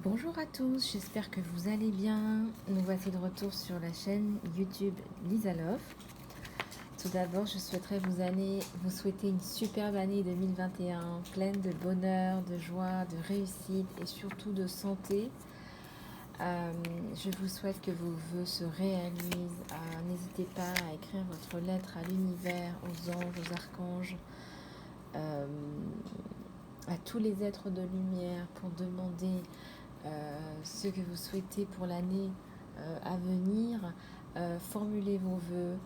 Bonjour à tous, j'espère que vous allez bien. Nous voici de retour sur la chaîne YouTube Lisa Love. Tout d'abord, je souhaiterais vous souhaiter une superbe année 2021, pleine de bonheur, de joie, de réussite et surtout de santé. Je vous souhaite que vos vœux se réalisent. N'hésitez pas à écrire votre lettre à l'univers, aux anges, aux archanges, euh, à tous les êtres de lumière pour demander ce que vous souhaitez pour l'année à venir. Formulez vos vœux,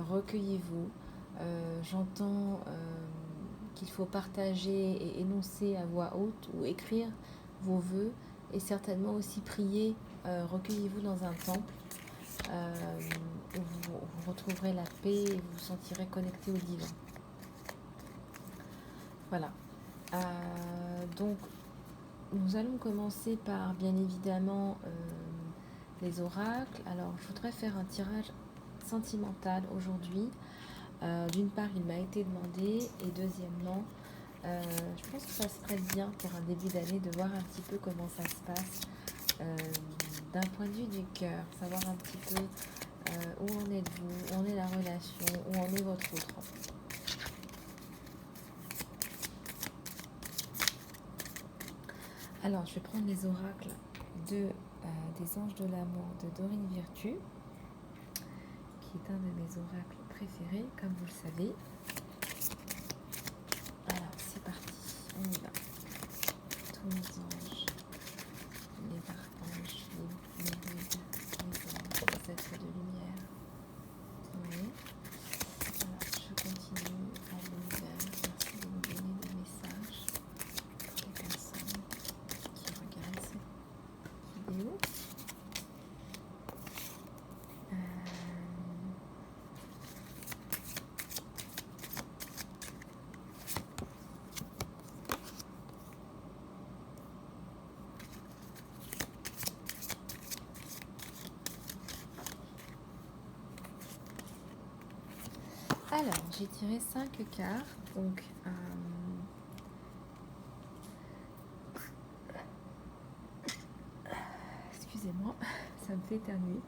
recueillez-vous. J'entends qu'il faut partager et énoncer à voix haute ou écrire vos vœux et certainement aussi prier. Recueillez-vous dans un temple où vous retrouverez la paix et vous vous sentirez connecté au divin. Voilà. Donc, nous allons commencer par, bien évidemment, les oracles. Alors, je voudrais faire un tirage sentimental aujourd'hui. D'une part, il m'a été demandé, et deuxièmement, je pense que ça se prête bien pour un début d'année de voir un petit peu comment ça se passe d'un point de vue du cœur, savoir un petit peu où en êtes-vous, où en est la relation, où en est votre autre. Alors, je vais prendre les oracles des anges de l'amour de Dorine Virtue, qui est un de mes oracles préférés, comme vous le savez. Alors, c'est parti, on y va. Tous les anges, les archanges, les guides, les êtres de lumière. Oui. Alors, je continue à l'univers. Merci de me donner des messages pour les personnes qui regardent cette vidéo. Alors, j'ai tiré 5 cartes, donc excusez-moi, ça me fait éternuer.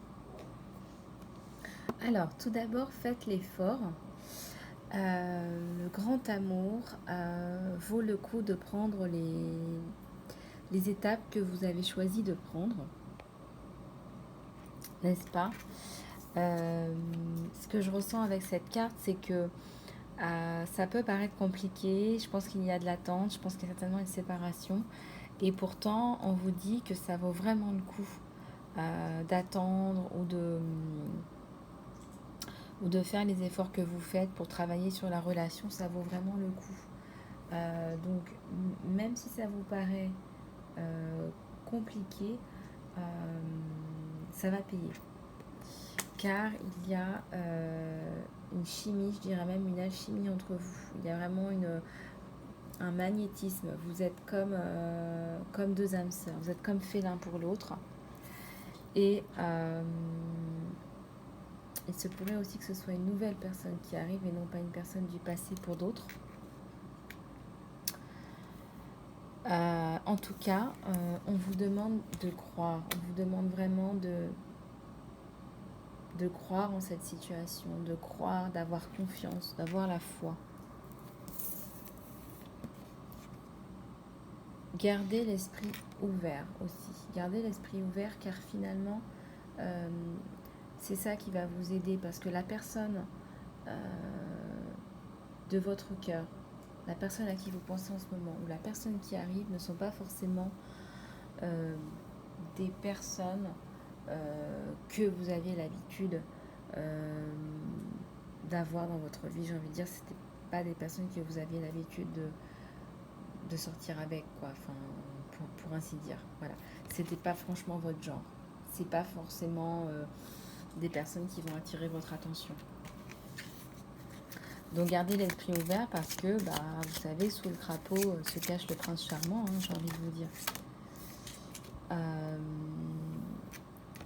Alors, tout d'abord, faites l'effort. Le grand amour vaut le coup de prendre les étapes que vous avez choisi de prendre, n'est-ce pas? Ce que je ressens avec cette carte, c'est que ça peut paraître compliqué. Je pense qu'il y a de l'attente, je pense qu'il y a certainement une séparation. Et pourtant, on vous dit que ça vaut vraiment le coup d'attendre ou de faire les efforts que vous faites pour travailler sur la relation. Ça vaut vraiment le coup. Donc, même si ça vous paraît compliqué, euh, ça va payer. Car il y a une chimie, je dirais même une alchimie entre vous. Il y a vraiment un magnétisme. Vous êtes comme deux âmes sœurs. Vous êtes comme faits l'un pour l'autre. Et il se pourrait aussi que ce soit une nouvelle personne qui arrive et non pas une personne du passé pour d'autres. En tout cas, on vous demande de croire. On vous demande vraiment de croire en cette situation, de croire, d'avoir confiance, d'avoir la foi. Gardez l'esprit ouvert aussi. Gardez l'esprit ouvert car finalement, c'est ça qui va vous aider parce que la personne de votre cœur, la personne à qui vous pensez en ce moment ou la personne qui arrive ne sont pas forcément des personnes que vous aviez l'habitude d'avoir dans votre vie. J'ai envie de dire, c'était pas des personnes que vous aviez l'habitude de sortir avec, quoi. Enfin, pour ainsi dire. Voilà. C'était pas franchement votre genre. C'est pas forcément des personnes qui vont attirer votre attention. Donc gardez l'esprit ouvert parce que, vous savez, sous le crapaud se cache le prince charmant, hein, j'ai envie de vous dire.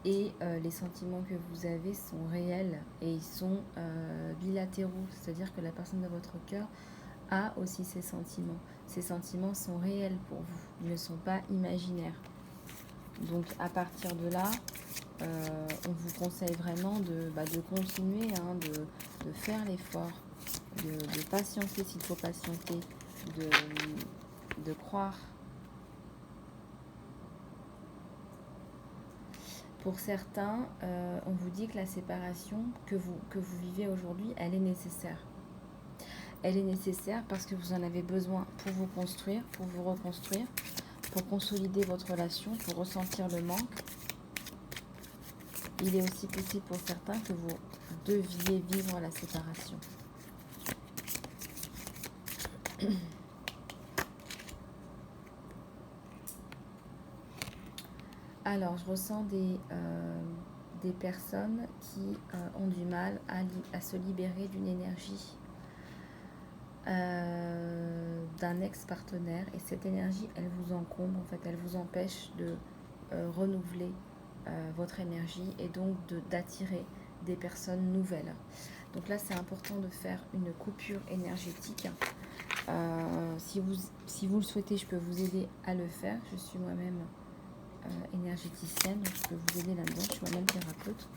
Et les sentiments que vous avez sont réels et ils sont bilatéraux. C'est-à-dire que la personne de votre cœur a aussi ses sentiments. Ces sentiments sont réels pour vous, ils ne sont pas imaginaires. Donc à partir de là, on vous conseille vraiment de continuer, hein, de faire l'effort, de patienter s'il faut patienter, de croire. Pour certains, on vous dit que la séparation que vous vivez aujourd'hui, elle est nécessaire. Elle est nécessaire parce que vous en avez besoin pour vous construire, pour vous reconstruire, pour consolider votre relation, pour ressentir le manque. Il est aussi possible pour certains que vous deviez vivre la séparation. Alors, je ressens des personnes qui ont du mal à se libérer d'une énergie d'un ex-partenaire. Et cette énergie, elle vous encombre, en fait, elle vous empêche de renouveler votre énergie et donc d'attirer des personnes nouvelles. Donc là, c'est important de faire une coupure énergétique. Si vous le souhaitez, je peux vous aider à le faire. Je suis moi-même énergéticienne, donc je peux vous aider là-dedans. Je suis moi-même thérapeute.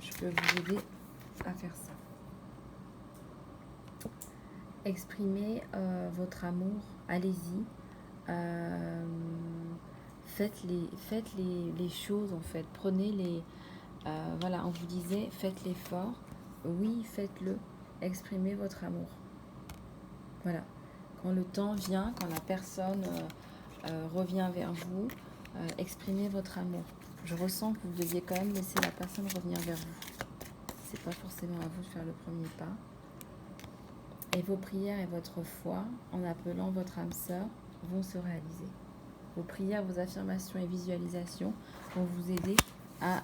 Je peux vous aider à faire ça. Exprimez votre amour, allez-y. Faites les choses en fait. Prenez les... voilà, on vous disait, faites l'effort. Oui, faites-le. Exprimez votre amour. Voilà. Quand le temps vient, quand la personne revient vers vous, exprimez votre amour. Je ressens que vous deviez quand même laisser la personne revenir vers vous. C'est pas forcément à vous de faire le premier pas. Et vos prières et votre foi, en appelant votre âme sœur, vont se réaliser. Vos prières, vos affirmations et visualisations vont vous aider à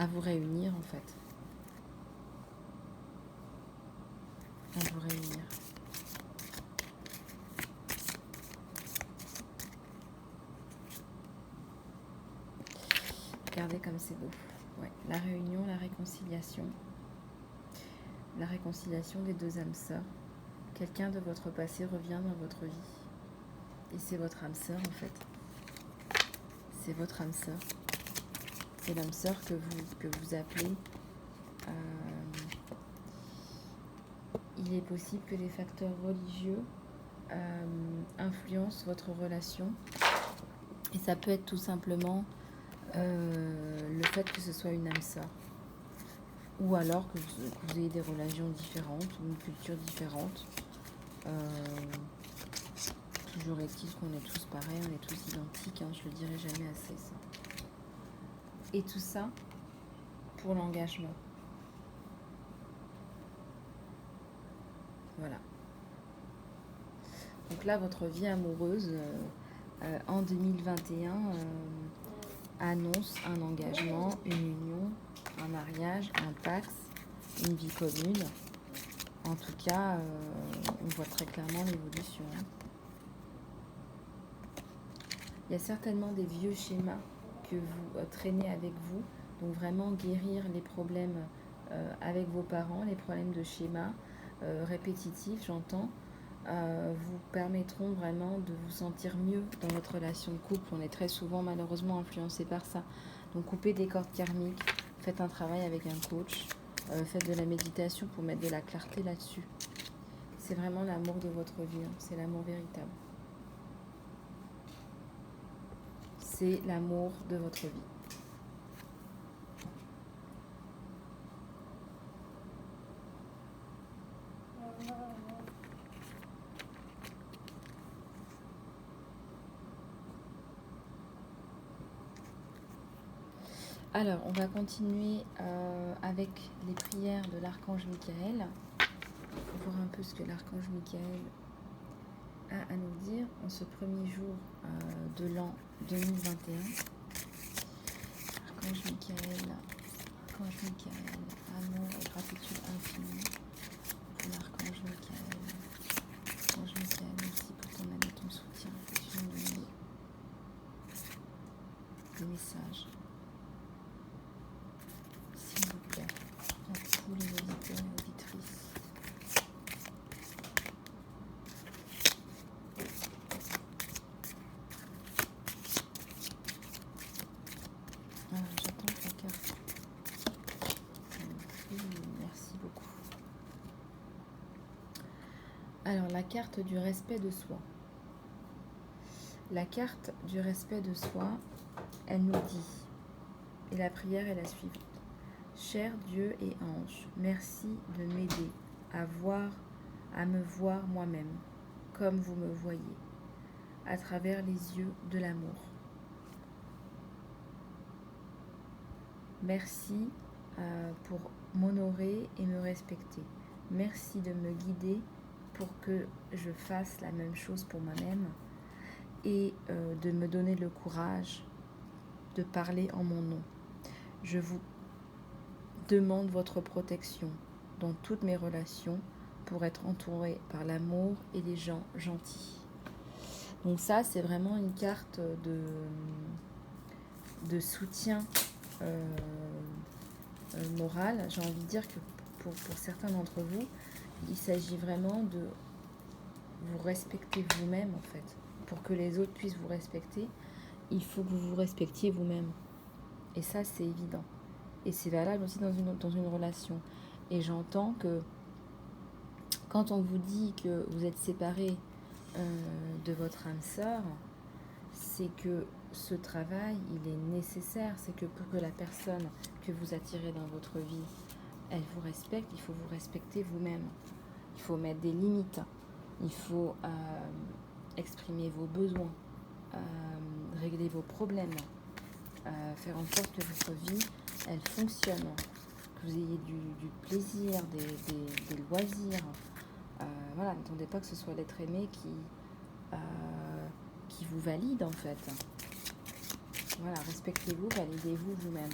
vous réunir en fait. À vous réunir. Regardez comme c'est beau. Ouais. La réunion, la réconciliation. La réconciliation des deux âmes sœurs. Quelqu'un de votre passé revient dans votre vie. Et c'est votre âme sœur en fait. C'est votre âme sœur. C'est l'âme sœur que vous appelez. Il est possible que des facteurs religieux influencent votre relation. Et ça peut être tout simplement le fait que ce soit une âme sœur. Ou alors que vous ayez des religions différentes ou une culture différente. Toujours est-il qu'on est tous pareils, on est tous identiques, hein, je le dirai jamais assez ça. Et tout ça pour l'engagement. Voilà. Donc là, votre vie amoureuse en 2021 annonce un engagement, une union, un mariage, un pax, une vie commune. En tout cas, on voit très clairement l'évolution. Il y a certainement des vieux schémas que vous traînez avec vous. Donc vraiment guérir les problèmes avec vos parents, les problèmes de schéma répétitifs, j'entends, vous permettront vraiment de vous sentir mieux dans votre relation de couple. On est très souvent malheureusement influencé par ça. Donc coupez des cordes karmiques, faites un travail avec un coach, faites de la méditation pour mettre de la clarté là-dessus. C'est vraiment l'amour de votre vie, hein. C'est l'amour véritable. C'est l'amour de votre vie. Alors, on va continuer avec les prières de l'archange Michael. On va voir un peu ce que l'archange Michael a à nous dire en ce premier jour de l'an 2021. Archange Michael, amour et gratitude infinie pour l'archange Michael. Archange Michael, merci pour ton aide et ton soutien que tu viens de nous donner. Des messages. S'il vous plaît, à tous les auditeurs et auditrices. J'attends que la carte. Merci beaucoup. Alors, la carte du respect de soi. La carte du respect de soi, elle nous dit, et la prière est la suivante. Cher Dieu et ange, merci de m'aider à me voir moi-même, comme vous me voyez, à travers les yeux de l'amour. Merci pour m'honorer et me respecter. Merci de me guider pour que je fasse la même chose pour moi-même et de me donner le courage de parler en mon nom. Je vous demande votre protection dans toutes mes relations pour être entourée par l'amour et les gens gentils. Donc ça, c'est vraiment une carte de soutien moral. J'ai envie de dire que pour certains d'entre vous, il s'agit vraiment de vous respecter vous-même en fait. Pour que les autres puissent vous respecter, il faut que vous vous respectiez vous-même. Et ça, c'est évident. Et c'est valable aussi dans une relation. Et j'entends que quand on vous dit que vous êtes séparés de votre âme sœur, c'est que ce travail, il est nécessaire. C'est que pour que la personne que vous attirez dans votre vie, elle vous respecte, il faut vous respecter vous-même. Il faut mettre des limites. Il faut exprimer vos besoins, régler vos problèmes, faire en sorte que votre vie, elle fonctionne, que vous ayez du plaisir, des loisirs. Voilà, n'attendez pas que ce soit l'être aimé qui vous valide en fait. Voilà, respectez-vous, validez-vous vous-même.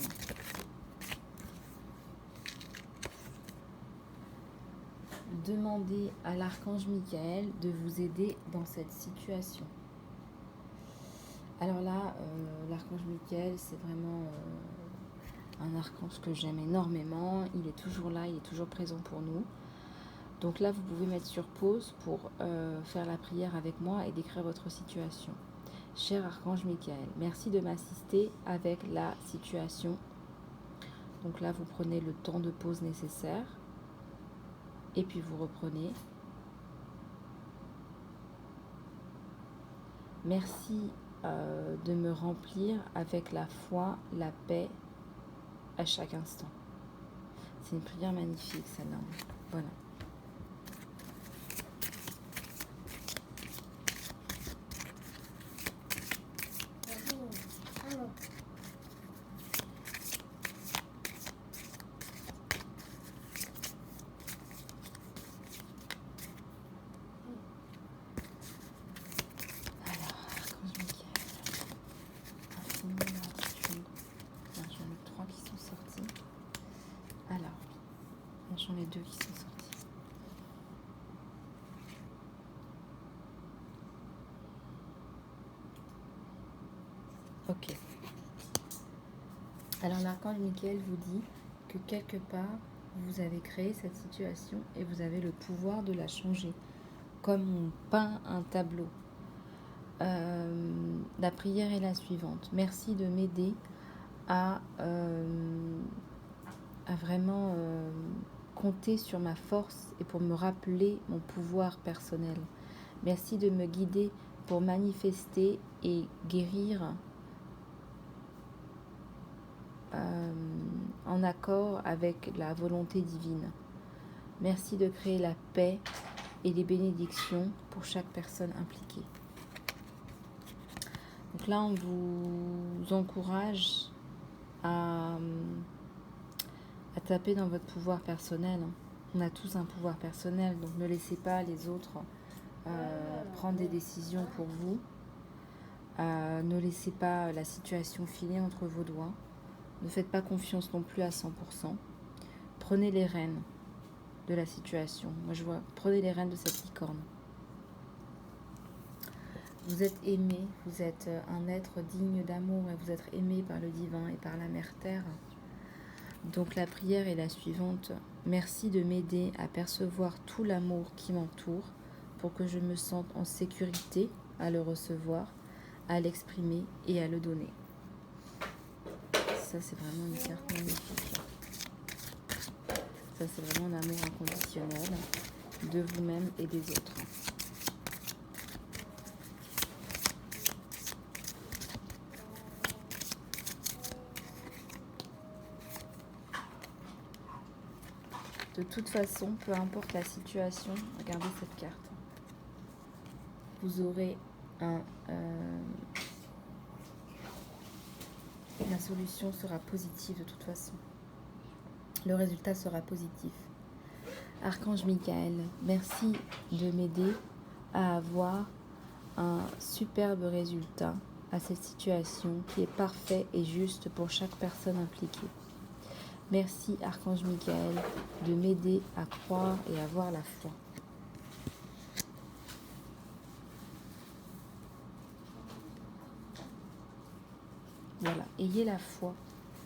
Demandez à l'archange Michael de vous aider dans cette situation. Alors là, l'archange Michael, c'est vraiment un archange que j'aime énormément. Il est toujours là, il est toujours présent pour nous. Donc là, vous pouvez mettre sur pause pour faire la prière avec moi et décrire votre situation. Cher archange Michael, merci de m'assister avec la situation. Donc là, vous prenez le temps de pause nécessaire. Et puis vous reprenez. Merci de me remplir avec la foi, la paix à chaque instant. C'est une prière magnifique, celle-là. Voilà. Les deux qui sont sortis. Ok. Alors l'archange Michael vous dit que quelque part vous avez créé cette situation et vous avez le pouvoir de la changer. Comme on peint un tableau. La prière est la suivante. Merci de m'aider à vraiment compter sur ma force et pour me rappeler mon pouvoir personnel. Merci de me guider pour manifester et guérir en accord avec la volonté divine. Merci de créer la paix et les bénédictions pour chaque personne impliquée. Donc là, on vous encourage à taper dans votre pouvoir personnel. On a tous un pouvoir personnel, donc ne laissez pas les autres prendre des décisions pour vous. Ne laissez pas la situation filer entre vos doigts. Ne faites pas confiance non plus à 100%. Prenez les rênes de la situation. Moi, je vois, prenez les rênes de cette licorne. Vous êtes aimé, vous êtes un être digne d'amour et vous êtes aimé par le divin et par la mère terre. Donc la prière est la suivante. Merci de m'aider à percevoir tout l'amour qui m'entoure pour que je me sente en sécurité à le recevoir, à l'exprimer et à le donner. Ça, c'est vraiment une carte magnifique. Ça, c'est vraiment l'amour inconditionnel de vous-même et des autres. De toute façon, peu importe la situation, regardez cette carte. Vous aurez la solution sera positive de toute façon. Le résultat sera positif. Archange Michael, merci de m'aider à avoir un superbe résultat à cette situation qui est parfait et juste pour chaque personne impliquée. Merci Archange Michael de m'aider à croire et à avoir la foi. Voilà, ayez la foi.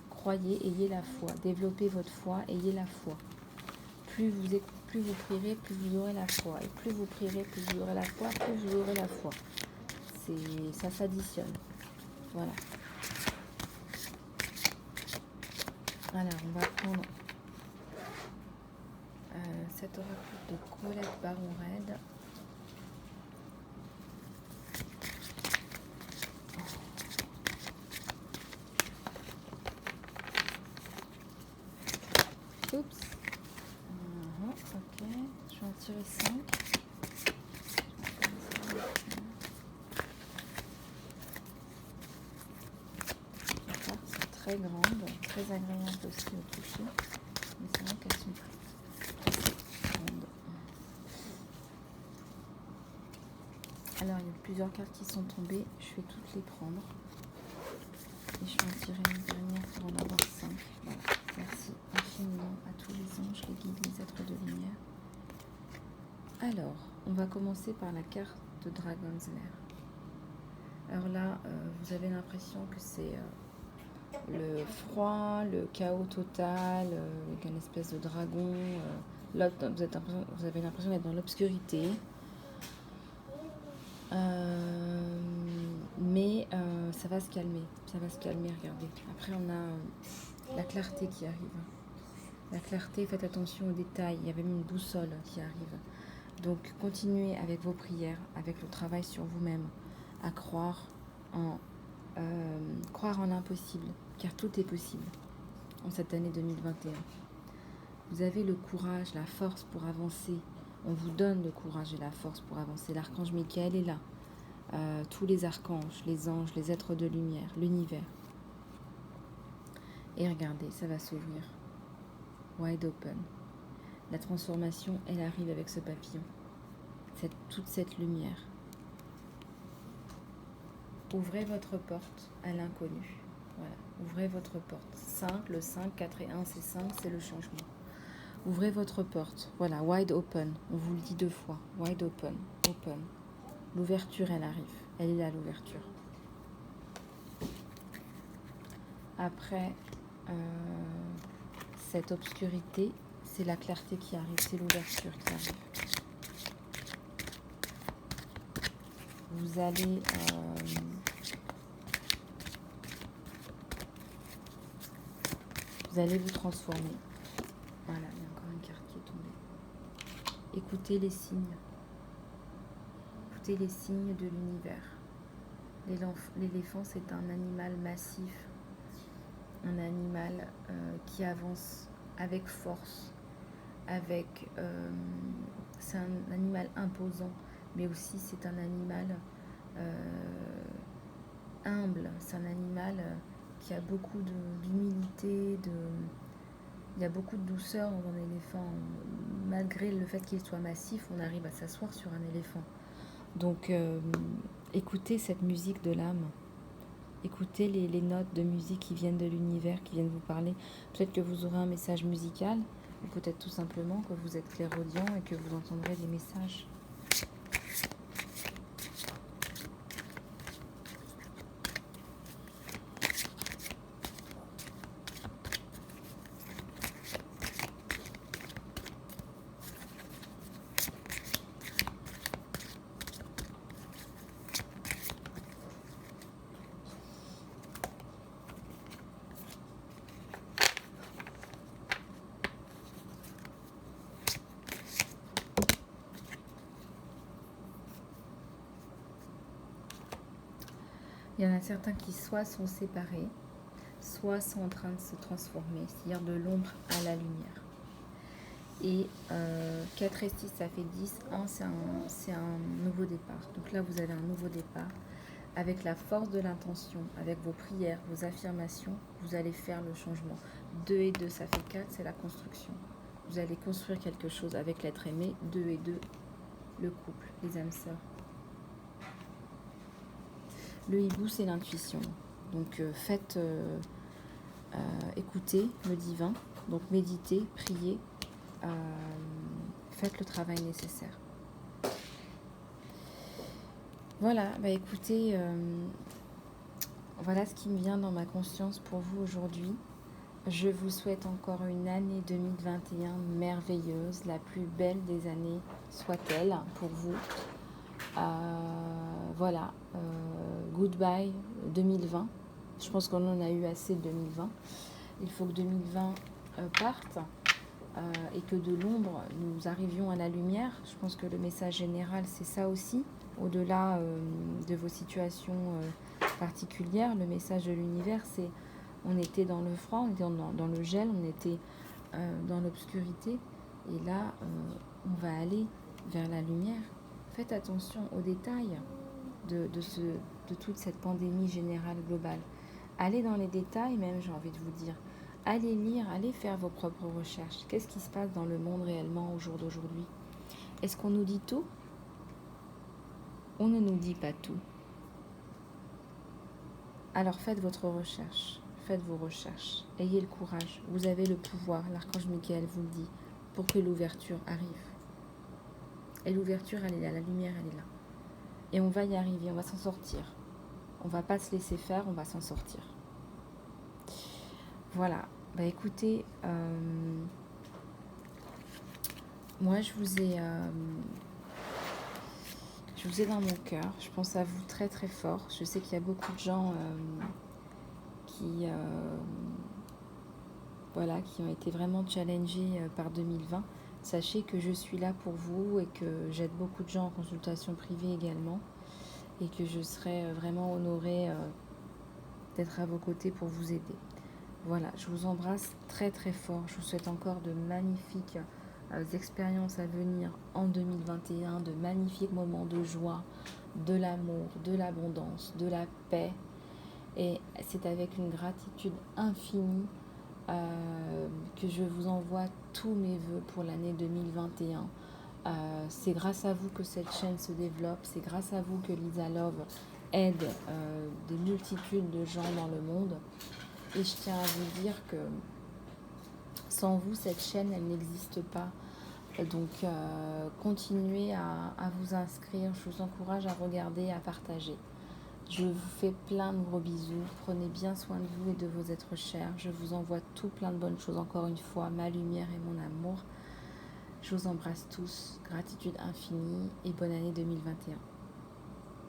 Croyez, ayez la foi. Développez votre foi, ayez la foi. Plus vous prierez, plus vous aurez la foi. Et plus vous prierez, plus vous aurez la foi, plus vous aurez la foi. Ça s'additionne. Voilà. Alors, on va prendre cet oracle de Colette Baron-Red. Oups. Ok, je vais en tirer 5. Elles sont très grandes, très agréables aussi au toucher. Mais c'est vrai qu'elles sont très grandes. Alors, il y a plusieurs cartes qui sont tombées. Je vais toutes les prendre. Et je vais en tirer une dernière pour en avoir 5. Voilà. Merci infiniment à tous les anges, les guides, les êtres de lumière. Alors, on va commencer par la carte de Dragon's Lair. Alors là, vous avez l'impression que c'est le froid, le chaos total, avec une espèce de dragon. Là, vous avez l'impression d'être dans l'obscurité. Mais ça va se calmer. Ça va se calmer, regardez. Après, on a la clarté qui arrive. La clarté, faites attention aux détails. Il y avait même une boussole qui arrive. Donc, continuez avec vos prières, avec le travail sur vous-même, à croire en l'impossible, car tout est possible en cette année 2021. Vous avez le courage, la force pour avancer. On vous donne le courage et la force pour avancer. L'archange Michael est là. Tous les archanges, les anges, les êtres de lumière, l'univers. Et regardez, ça va s'ouvrir. Wide open. La transformation, elle arrive avec ce papillon. Toute cette lumière. Ouvrez votre porte à l'inconnu. Voilà, ouvrez votre porte. 5, le 5, 4 et 1, c'est 5, c'est le changement. Ouvrez votre porte. Voilà, wide open. On vous le dit 2 fois. Wide open, open. L'ouverture, elle arrive. Elle est là, l'ouverture. Après cette obscurité, c'est la clarté qui arrive, c'est l'ouverture qui arrive. Vous allez vous transformer. Voilà, il y a encore une carte qui est tombée. Écoutez les signes. Écoutez les signes de l'univers. L'éléphant, c'est un animal massif, un animal qui avance avec force, c'est un animal imposant, mais aussi c'est un animal humble, c'est un animal qui a beaucoup d'humilité, il y a beaucoup de douceur dans un éléphant. Malgré le fait qu'il soit massif, on arrive à s'asseoir sur un éléphant. Donc, écoutez cette musique de l'âme. Écoutez les notes de musique qui viennent de l'univers, qui viennent vous parler. Peut-être que vous aurez un message musical, ou peut-être tout simplement que vous êtes clairaudient et que vous entendrez des messages. Il y en a certains qui soit sont séparés, soit sont en train de se transformer, c'est-à-dire de l'ombre à la lumière. Et 4 et 6, ça fait 10. 1, c'est un nouveau départ. Donc là, vous avez un nouveau départ. Avec la force de l'intention, avec vos prières, vos affirmations, vous allez faire le changement. 2 et 2, ça fait 4, c'est la construction. Vous allez construire quelque chose avec l'être aimé. 2 et 2, le couple, les âmes sœurs. Le hibou, c'est l'intuition. Donc faites écouter le divin. Donc méditez, priez. Faites le travail nécessaire. Voilà, bah écoutez, voilà ce qui me vient dans ma conscience pour vous aujourd'hui. Je vous souhaite encore une année 2021 merveilleuse, la plus belle des années soit-elle pour vous. Voilà, goodbye 2020. Je pense qu'on en a eu assez de 2020. Il faut que 2020 parte. Et que de l'ombre, nous arrivions à la lumière. Je pense que le message général, c'est ça aussi. Au-delà de vos situations particulières, le message de l'univers, c'est on était dans le froid, on était dans le gel, on était dans l'obscurité. Et là, on va aller vers la lumière. Faites attention aux détails de toute cette pandémie générale globale. Allez dans les détails même, j'ai envie de vous dire. Allez lire, allez faire vos propres recherches. Qu'est-ce qui se passe dans le monde réellement au jour d'aujourd'hui? Est-ce qu'on nous dit tout? On ne nous dit pas tout. Alors faites votre recherche, faites vos recherches. Ayez le courage, vous avez le pouvoir, l'archange Michael vous le dit, pour que l'ouverture arrive. Et l'ouverture, elle est là, la lumière, elle est là. Et on va y arriver, on va s'en sortir. On va pas se laisser faire, on va s'en sortir. Voilà, bah écoutez, moi je vous ai dans mon cœur, je pense à vous très très fort. Je sais qu'il y a beaucoup de gens qui ont été vraiment challengés par 2020. Sachez que je suis là pour vous et que j'aide beaucoup de gens en consultation privée également. Et que je serai vraiment honorée d'être à vos côtés pour vous aider. Voilà, je vous embrasse très très fort. Je vous souhaite encore de magnifiques expériences à venir en 2021, de magnifiques moments de joie, de l'amour, de l'abondance, de la paix. Et c'est avec une gratitude infinie que je vous envoie tous mes vœux pour l'année 2021. C'est grâce à vous que cette chaîne se développe, c'est grâce à vous que Lisa Love aide des multitudes de gens dans le monde. Et je tiens à vous dire que sans vous, cette chaîne, elle n'existe pas. Donc, continuez à vous inscrire. Je vous encourage à regarder, à partager. Je vous fais plein de gros bisous. Prenez bien soin de vous et de vos êtres chers. Je vous envoie tout plein de bonnes choses. Encore une fois, ma lumière et mon amour. Je vous embrasse tous. Gratitude infinie et bonne année 2021.